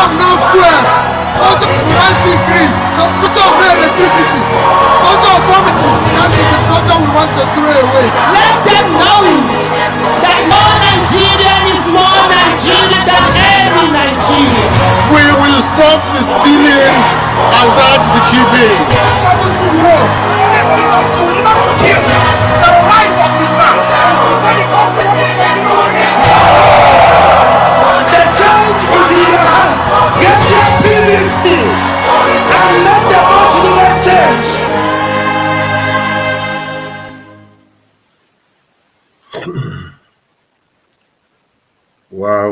of no fuel, shortage of price increase, shortage of no electricity, shortage of poverty. That is the shortage we want to throw away. Let them know that more Nigeria is more Nigeria than any Nigeria. We will stop the stealing and start the keeping. Travel to the world because we need to kill the price of the man. When it comes to the change is in your hand. Get your PVC and let the original change. Wow.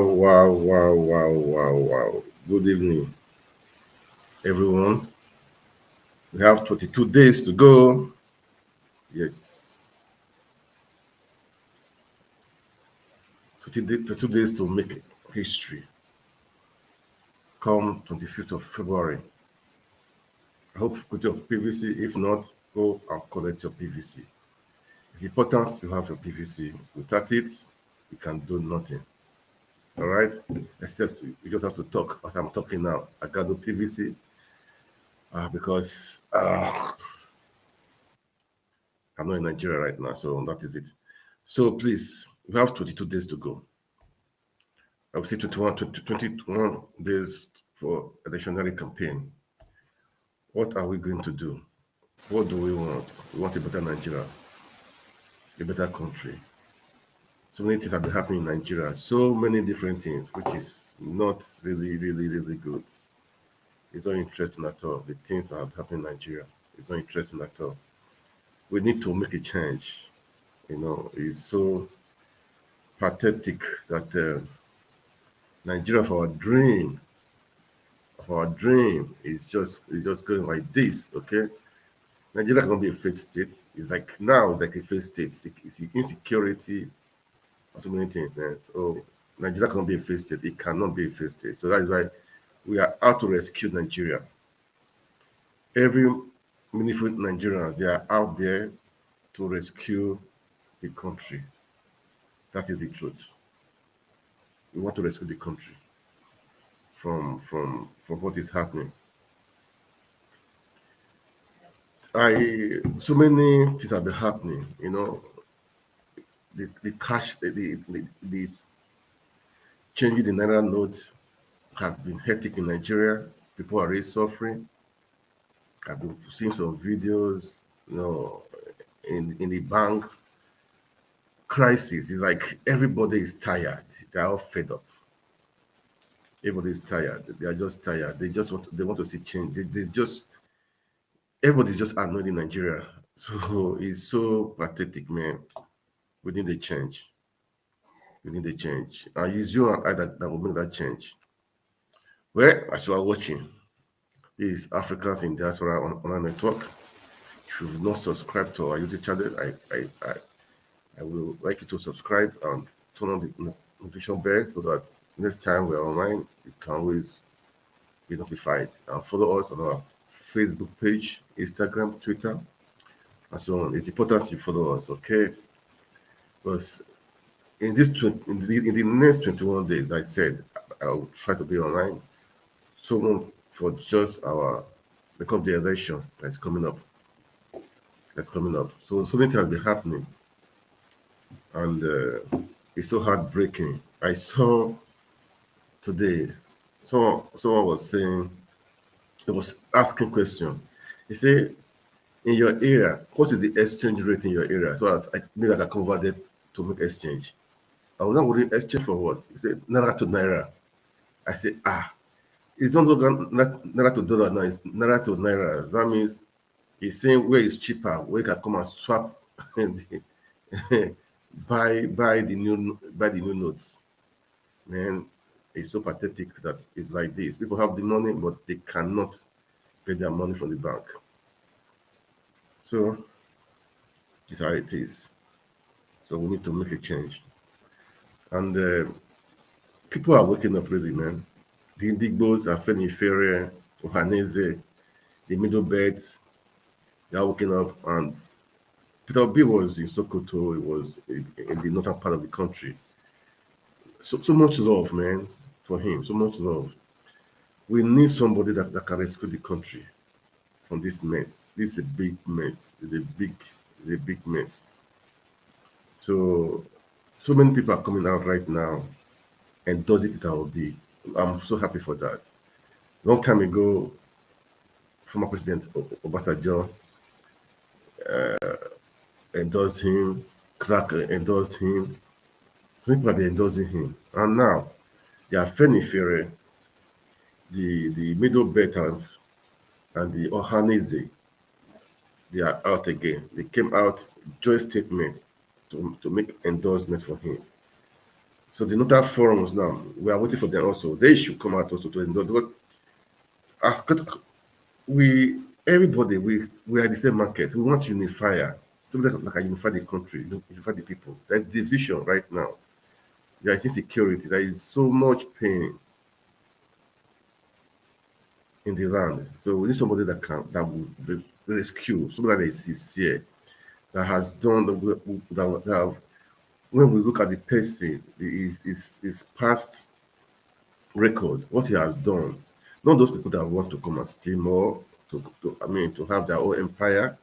Good evening, everyone. We have 22 days to go. Yes. 22 days to make history. Come 25th of February. I hope you got your PVC. If not, go and collect your PVC. It's important to have your PVC. Without it, you can do nothing. All right? Except you just have to talk as I'm talking now. I got no PVC because I'm not in Nigeria right now, so that is it. So please, we have 22 days to go. I would say 21 days for electionary campaign. What are we going to do? What do we want? We want a better Nigeria, a better country. So many things have been happening in Nigeria. So many different things, which is not really good. It's not interesting at all. The things that have happened in Nigeria, it's not interesting at all. We need to make a change. You know, it's so pathetic that Nigeria of our dream is just going like this. Okay, Nigeria cannot be a failed state. It's like now, it's like a failed state. It's insecurity, so many things, man. So Nigeria cannot be a failed state. It cannot be a failed state. So that is why we are out to rescue Nigeria. Every meaningful Nigerians, they are out there to rescue the country. That is the truth. We want to rescue the country from what is happening. So many things have been happening, you know. The cash, the changing the Naira note has been hectic in Nigeria. People are really suffering. I've been seeing some videos, you know, in the bank crisis. It's like everybody is tired. They're all fed up. Everybody is tired. They are just tired. They want to see change. Everybody's just annoyed in Nigeria. So it's so pathetic, man. We need a change. We need a change. And it's you and I that will make that change. Well, as you are watching, this is Africans in Diaspora Online Network. If you've not subscribed to our YouTube channel, I will like you to subscribe and turn on the notification bell so that next time we're online, you can always be notified. And follow us on our Facebook page, Instagram, Twitter, and so on. It's important you follow us, okay? Because in the next 21 days, I said I will try to be online. So for just because of the election that's coming up. So many things have been happening, and it's so heartbreaking. I saw today someone was saying, he was asking question. He said, in your area, what is the exchange rate in your area? So that I can convert it to make exchange. I was not worried, exchange for what? He said, Naira to Naira. I said, it's not Naira to dollar now, it's Naira to Naira. That means he's saying where is cheaper, where you can come and swap and buy the new notes. Man, it's so pathetic that it's like this. People have the money, but they cannot pay their money from the bank. So it's how it is. So we need to make a change. And people are waking up really, man. The Ndigbos, Afenifere, Ohaeneze, the middle beds, they are waking up. And Peter Obi was in Sokoto. It was in the northern part of the country. So much love, man, for him. So much love. We need somebody that can rescue the country from this mess. This is a big mess. It's a big mess. So many people are coming out right now and endorsing Peter Obi. I'm so happy for that. Long time ago, former President Obasanjo endorsed him, Clark endorsed him. So people have been endorsing him. And now, the Afenifere, the Middle Belters, and the Ohaeneze, they are out again. They came out, joint statement to make endorsement for him. So the notable forums now, we are waiting for them also. They should come out also to endorse. Everybody, we are the same market. We want to unify, like a unify the country, unify the people. There's division right now. There is insecurity. There is so much pain in the land. So we need somebody that will rescue, somebody that is sincere, that has done that when we look at the person, his past record, what he has done, not those people that want to come and steal more, to have their own empire.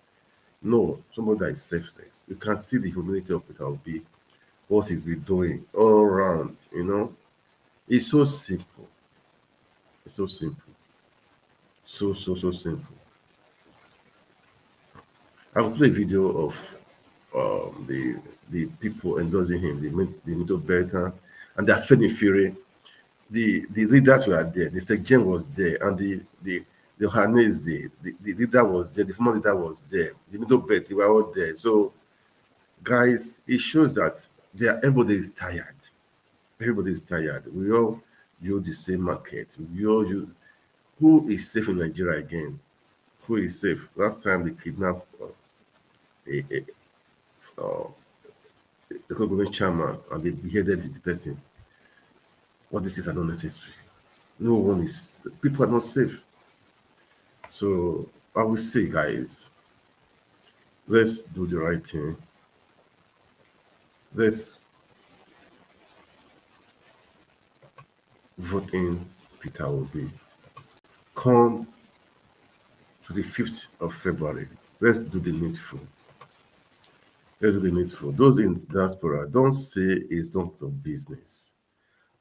No, somebody that is selfless. You can see the humility of Peter Obi, what he's been doing all around, It's so simple. It's so simple. So simple. I will play a video of the people endorsing him, the Middle Belter, and the Afenifere. The leaders were there, the Sejen was there, and the Ohaeneze, the leader was there, the former leader was there, the Middle Belt, they were all there. So, guys, it shows that everybody is tired. Everybody is tired. We all use the same market. We all use. Who is safe in Nigeria again? Who is safe? Last time they kidnapped the government chairman and they beheaded the person. All these things are not necessary. No one is. People are not safe. So I will say, guys, let's do the right thing. Let's vote in Peter Obi. Come to the 5th of February. Let's do the needful. Let's do the needful. Those in diaspora, don't say it's not of business.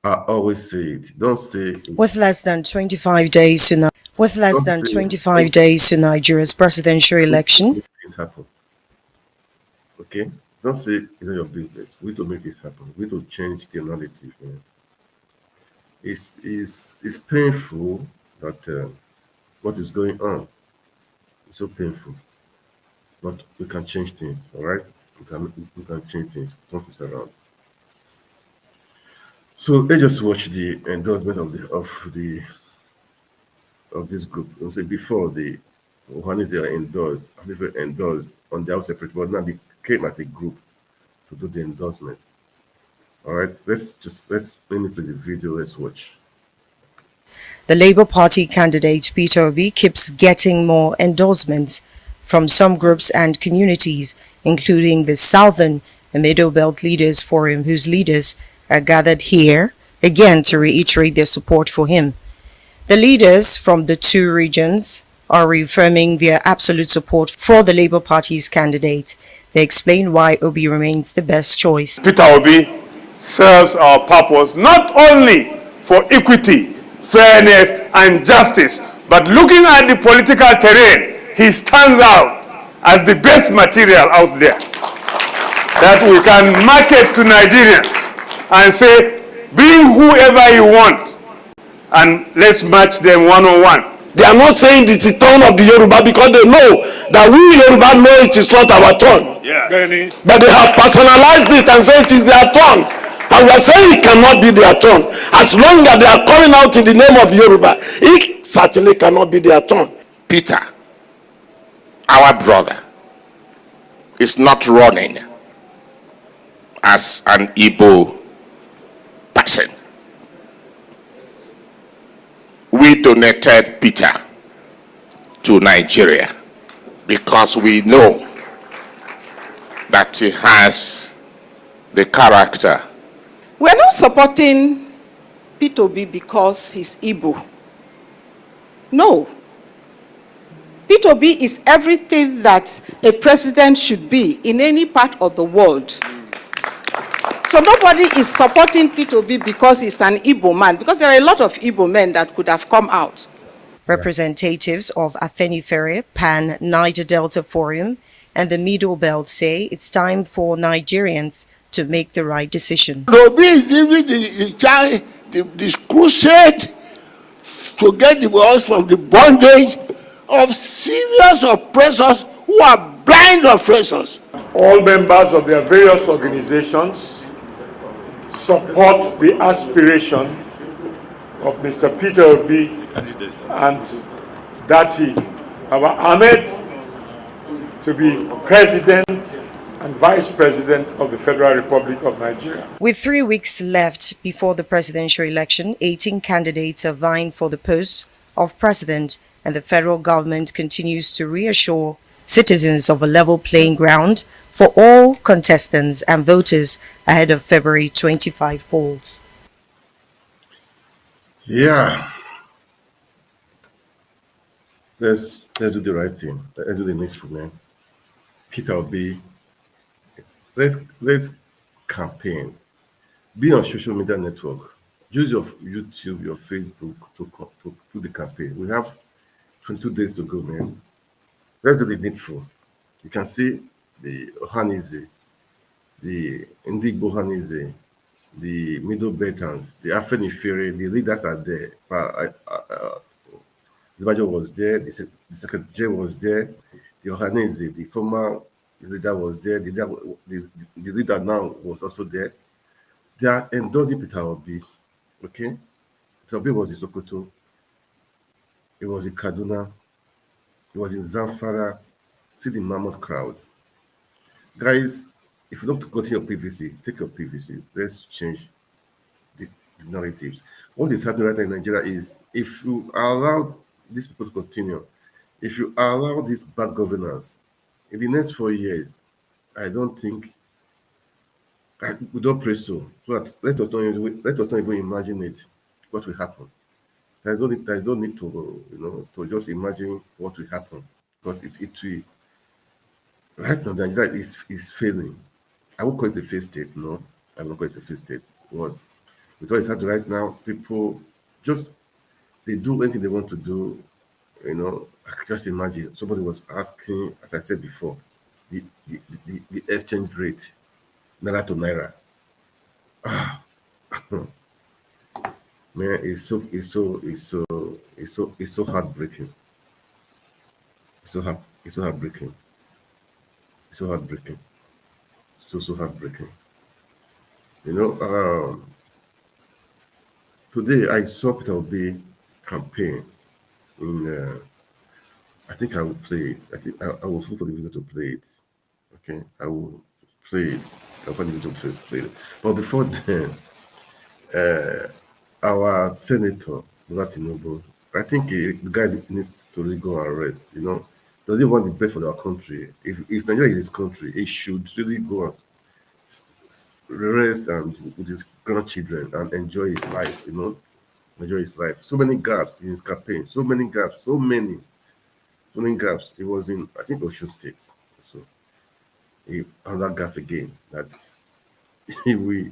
I always say it. Don't say with less than 25 days to Nigeria's presidential election. Happen. Okay? Don't say it's not your business. We need to make this happen. We need to change the narrative. It's painful that what is going on. It's so painful. But we can change things, all right? We can change things, turn this around. So let's just watch the endorsement of this group. I'll say before the Ohaeneze endorsed on their own separate, but now they came as a group to do the endorsement. All right, let me play the video. Let's watch. The Labour Party candidate Peter Obi keeps getting more endorsements from some groups and communities, including the Southern and Middle Belt Leaders Forum, whose leaders are gathered here again to reiterate their support for him. The leaders from the two regions are reaffirming their absolute support for the Labour Party's candidate. They explain why Obi remains the best choice. Peter Obi serves our purpose not only for equity, fairness, and justice, but looking at the political terrain, he stands out as the best material out there that we can market to Nigerians and say, bring whoever you want and let's match them one-on-one. They are not saying it's the turn of the Yoruba because they know that we Yoruba know it is not our turn. Yeah. But they have personalized it and said it is their turn. And we are saying it cannot be their turn. As long as they are coming out in the name of Yoruba, it certainly cannot be their turn. Peter, our brother, is not running as an Igbo person. We donated Peter to Nigeria because we know that he has the character. We're not supporting Peter Obi because he's Igbo. No. Peter Obi is everything that a president should be in any part of the world. So nobody is supporting Peter Obi because he's an Igbo man, because there are a lot of Igbo men that could have come out. Representatives of Afenifere, Pan Niger Delta Forum, and the Middle Belt say it's time for Nigerians to make the right decision. Obi is giving the crusade to get the world from the bondage of serious oppressors who are blind oppressors. All members of their various organizations support the aspiration of Mr. Peter Obi and Dati Ahmed to be President and Vice President of the Federal Republic of Nigeria. With 3 weeks left before the presidential election, 18 candidates are vying for the post of president, and the federal government continues to reassure citizens of a level playing ground for all contestants and voters ahead of February 25 polls. Yeah. Let's do the right thing. Let's do the needful, man. Peter Obi, let's campaign. Be on social media network. Use your YouTube, your Facebook to do the campaign. We have 22 days to go, man. Let's do the needful. You can see the Ohaeneze, the Ndigbo, the Middle Beltans, the Afenifere, the leaders are there. The Major was there, the Secretary was there, the Ohaeneze, the former leader was there, the leader now was also there. They are endorsing Peter Obi. Okay? Peter Obi was in Sokoto, he was in Kaduna, he was in Zamfara. See the mammoth crowd. Guys, if you don't go to your PVC, take your PVC. Let's change the narratives. What is happening right now in Nigeria is, if you allow these people to continue, if you allow this bad governance, in the next 4 years, I don't think, we don't pray so. But let us not even imagine it, what will happen. There's no need to, to just imagine what will happen, because it will. Right now, Nigeria is failing. I won't call it a failed state. No, I won't call it a failed state. Because with what is happening right now, people they do anything they want to do. I can just imagine somebody was asking, as I said before, the exchange rate, naira to naira. Man, it's so heartbreaking. It's so heartbreaking. It's so heartbreaking. So heartbreaking. Today I saw Peter Obi campaign in. I think I will play it. I think I will look for the video to play it. Okay, I will play it. I'll find the video to play it. But before then, our senator, Ohaeneze, I think the guy needs to really go and rest. Does he want the best for our country? If Nigeria is his country, he should really go and rest and with his grandchildren and enjoy his life. Enjoy his life. So many gaps in his campaign. So many gaps. So many gaps. He was in, I think, Osun State. So he had that gap again. That he will,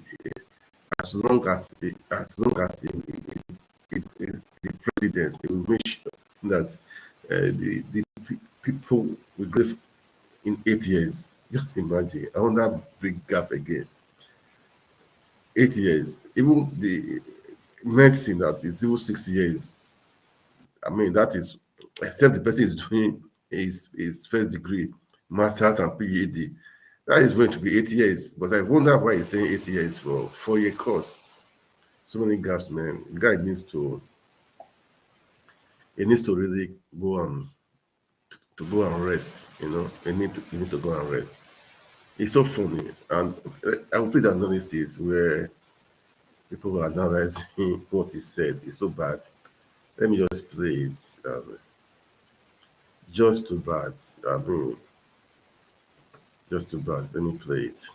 as long as he is the president, he will make sure that the people will live in 8 years. Just imagine, I want that big gap again. 8 years. Even the medicine that is even 6 years. I mean, that is, except the person is doing his first degree, master's and PhD. That is going to be 8 years. But I wonder why he's saying 8 years for 4-year course. So many gaps, man. The guy needs to really go on to go and rest. He need to go and rest. It's so funny, and I will play the analysis where people are analyzing what he said. It's so bad. Let me just play it. Just too bad. I mean, just too bad. Let me play it.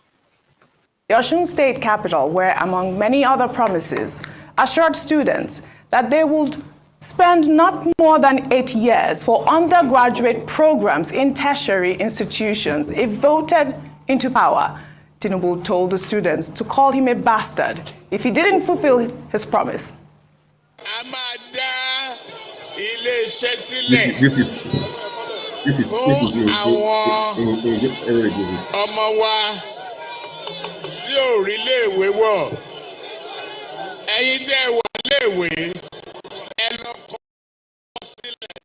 The Osun State capital, where among many other promises, assured students that they would spend not more than 8 years for undergraduate programs in tertiary institutions if voted into power. Tinubu told the students to call him a bastard if he didn't fulfill his promise. This is ọmọ wa tí ò rí léèwé wọ̀ ẹ̀yin tẹ́ ẹ wà léèwé ẹ lọ kọ sílẹ̀.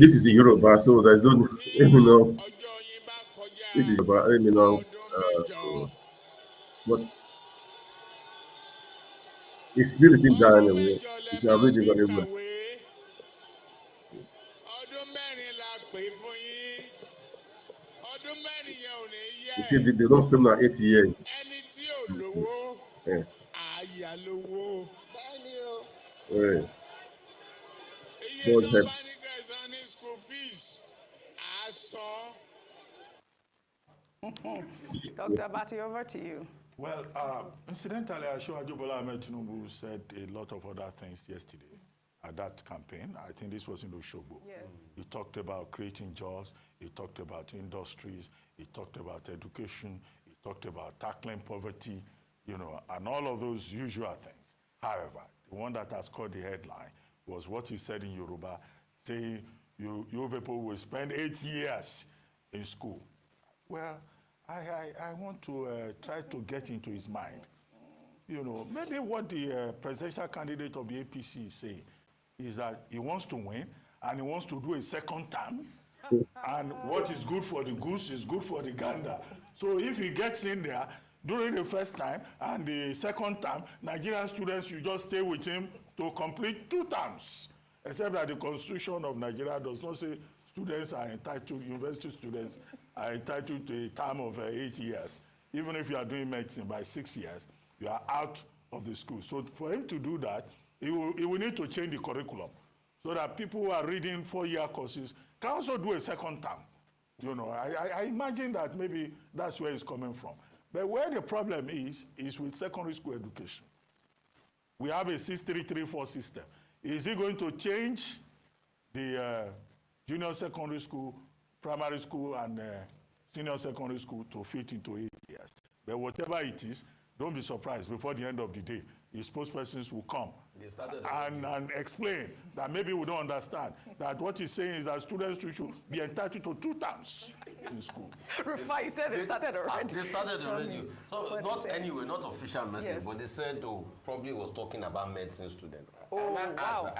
This is in Yoruba, so there's no, you know, this is Yoruba, you know, but it's really thing down anyway. You can read it very well. You see, they don't spend now 8 years. Yeah. Yeah. God help. Dr. Abati, over to you. Well, incidentally, I'm sure Ajobola Ahmed Tinubu said a lot of other things yesterday at that campaign. I think this was in Oshogbo. Yes. He talked about creating jobs. He talked about industries. He talked about education. He talked about tackling poverty, you know, and all of those usual things. However, the one that has caught the headline was what he said in Yoruba, saying you people will spend 8 years in school. Well, I want to try to get into his mind. You know, maybe what the presidential candidate of the APC is saying is that he wants to win and he wants to do a second term. And what is good for the goose is good for the gander. So if he gets in there during the first time and the second term, Nigerian students should just stay with him to complete 2 terms. Except that the Constitution of Nigeria does not say students are entitled, university students are entitled to a term of 8 years. Even if you are doing medicine by 6 years, you are out of the school. So for him to do that, he will need to change the curriculum so that people who are reading 4-year courses can also do a second term. You know, I imagine that maybe that's where it's coming from. But where the problem is with secondary school education. We have a 6334 system. Is he going to change the junior secondary school, primary school, and senior secondary school to fit into 8 years? But whatever it is, don't be surprised. Before the end of the day, his spokespersons will come and explain that maybe we don't understand. That what he's saying is that students should be entitled to 2 terms in school. Rufai, you said they started already. They started already. So not anyway, not official message, Yes. but they said, probably was talking about medicine students. Oh, wow.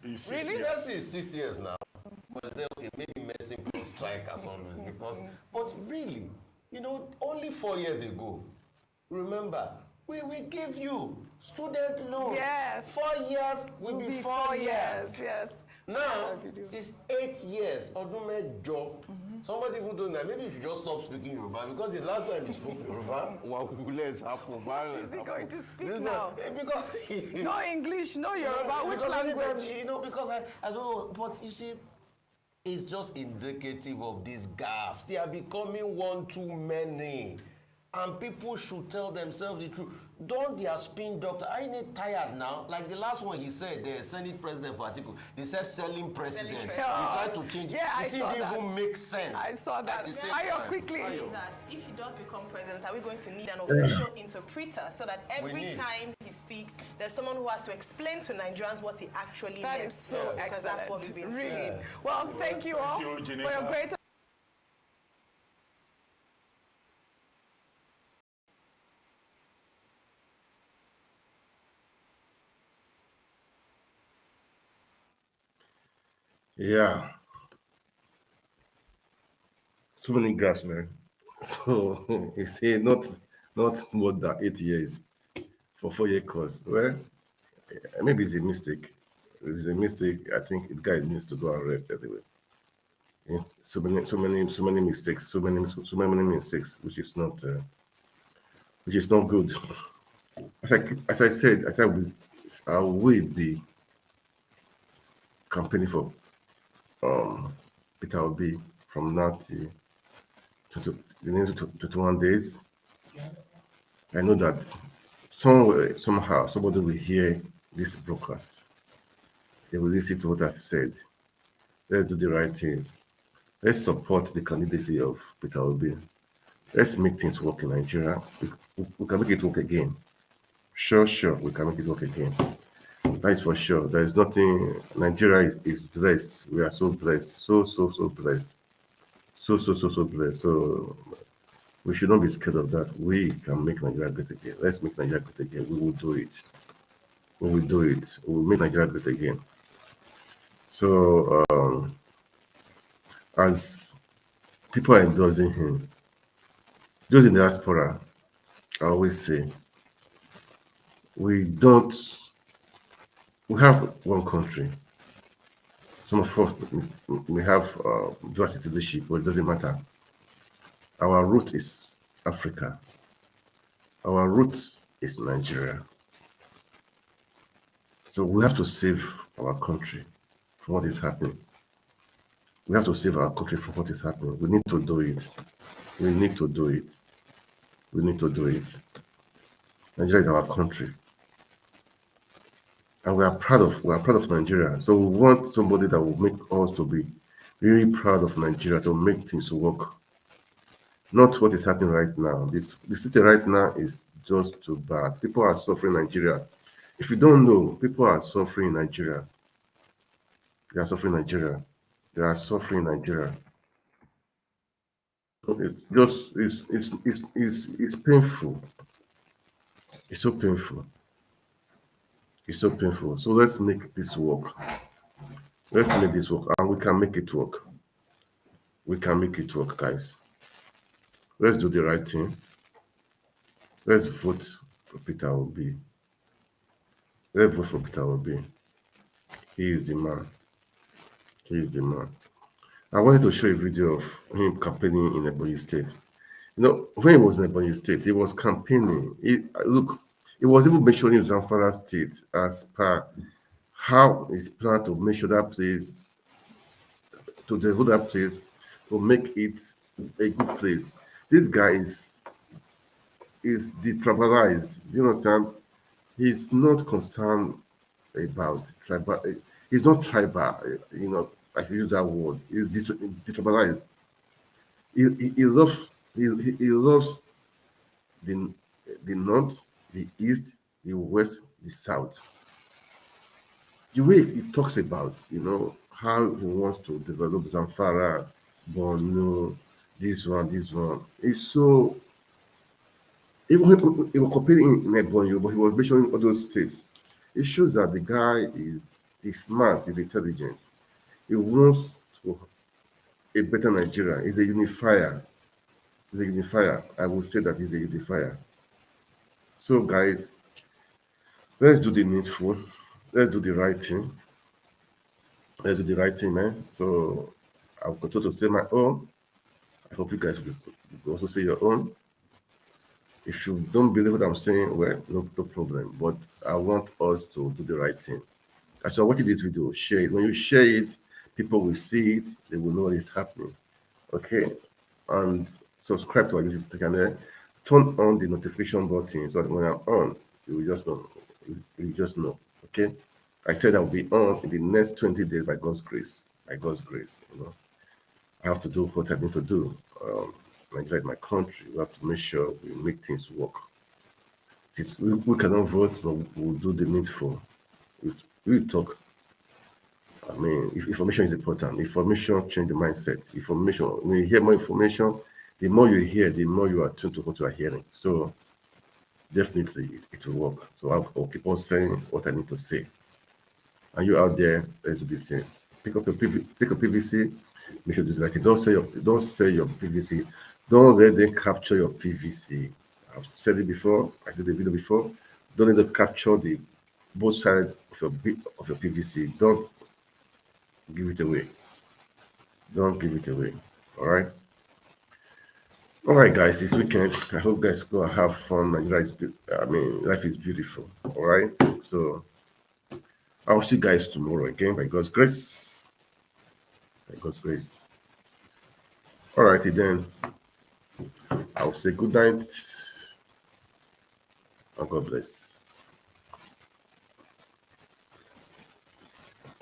Really? Yes, it's 6 years now. But they said, okay, maybe medicine could strike as always because, but really, you know, only 4 years ago, remember, we gave you student loan. Yes. 4 years will be 4 years. Yes. Now, it's 8 years. Job. Somebody even told me that maybe you should just stop speaking Yoruba because the last time you spoke Yoruba, Is he going to speak now? Because No English, no Yoruba. Which language? You know, because I don't know, but you see, it's just indicative of these gaffes. They are becoming one too many. And people should tell themselves the truth. Don't their spin doctor, are you tired now? Like the last one he said, the Senate president for Atiku, they said selling president. He tried to change it. Yeah, I it saw didn't that. even make sense. I saw that. Ayo, quickly. That if he does become president, are we going to need an official interpreter so that every time he speaks, there's someone who has to explain to Nigerians what he actually meant? That is so excellent. That's what we've been Really. saying. Well, thank you all Thank you, for your great Yeah. So many gaps, man. So you see, not more than 8 years for 4-year course. Well, maybe it's a mistake. If it's a mistake, I think the guy needs to go and rest anyway. Yeah, so many mistakes, which is not good. As I said, I will be campaigning for Peter Obi from now to the next 21 days. I know that somewhere, somehow, somebody will hear this broadcast. They will listen to what I've said. Let's do the right things. Let's support the candidacy of Peter Obi. Let's make things work in Nigeria. We can make it work again. Sure, we can make it work again. That is for sure. There is nothing. Nigeria is blessed. We are so blessed. So blessed. So blessed. So we should not be scared of that. We can make Nigeria great again. Let's make Nigeria great again. We will do it. We will do it. We will make Nigeria great again. So, as people are endorsing him, those in the diaspora, I always say, we have one country. Some of us, we have dual citizenship, but it doesn't matter. Our root is Africa. Our root is Nigeria. So we have to save our country from what is happening. We have to save our country from what is happening. We need to do it. We need to do it. We need to do it. Nigeria is our country. And we are proud of Nigeria. So we want somebody that will make us to be really proud of Nigeria, to make things work. Not what is happening right now. The system right now is just too bad. People are suffering in Nigeria. If you don't know, people are suffering in Nigeria. They are suffering in Nigeria. They are suffering in Nigeria. It's painful. It's so painful. It's so painful. So let's make this work. Let's make this work, and we can make it work. We can make it work, guys. Let's do the right thing. Let's vote for Peter Obi. Let's vote for Peter Obi. He is the man. He is the man. I wanted to show a video of him campaigning in Ebonyi State. You know, when he was in Ebonyi State, he was campaigning. Look, he was even mentioning Zamfara State as per how he's planned to make sure that place, to develop that place, to make it a good place. This guy is detribalized. Do you understand? He's not concerned about tribal. He's not tribal. You know, I use that word. He's detribalized. He loves the north, the east, the west, the south. The way he talks about, you know, how he wants to develop Zamfara, Borno, this one, it's so. Even when he was comparing in Ebonyi, but he was mentioning all those states. It shows that the guy is smart, he's intelligent. He wants to a better Nigeria. He's a unifier. He's a unifier. I would say that he's a unifier. So, guys, let's do the needful. Let's do the right thing. Let's do the right thing, man. So, I'll continue to say my own. I hope you guys will also say your own. If you don't believe what I'm saying, well, no problem. But I want us to do the right thing. As you're watching this video, share it. When you share it, people will see it. They will know what is happening. Okay? And subscribe to our YouTube channel. Turn on the notification button so that when I'm on, you will just know. You just know. Okay? I said I will be on in the next 20 days by God's grace. By God's grace, you know. I have to do what I need to do. Nigeria is my country. We have to make sure we make things work. Since we cannot vote, but we'll do the needful. We'll talk. I mean, if information is important. Information change the mindset. Information, when you hear more information, the more you hear, the more you are tuned to what you are hearing. So definitely it will work. So I'll keep on saying what I need to say. And you out there, let's do the same. Pick up your PVC. Make sure you do the right thing. Don't say your PVC. Don't let them capture your PVC. I've said it before. I did the video before. Don't let them capture the both sides of your PVC. Don't give it away. Don't give it away. All right. All right, guys. This weekend, I hope guys go have fun. Life is beautiful. All right. So I'll see you guys tomorrow again by God's grace. By God's grace. All righty then. I'll say good night. and God bless.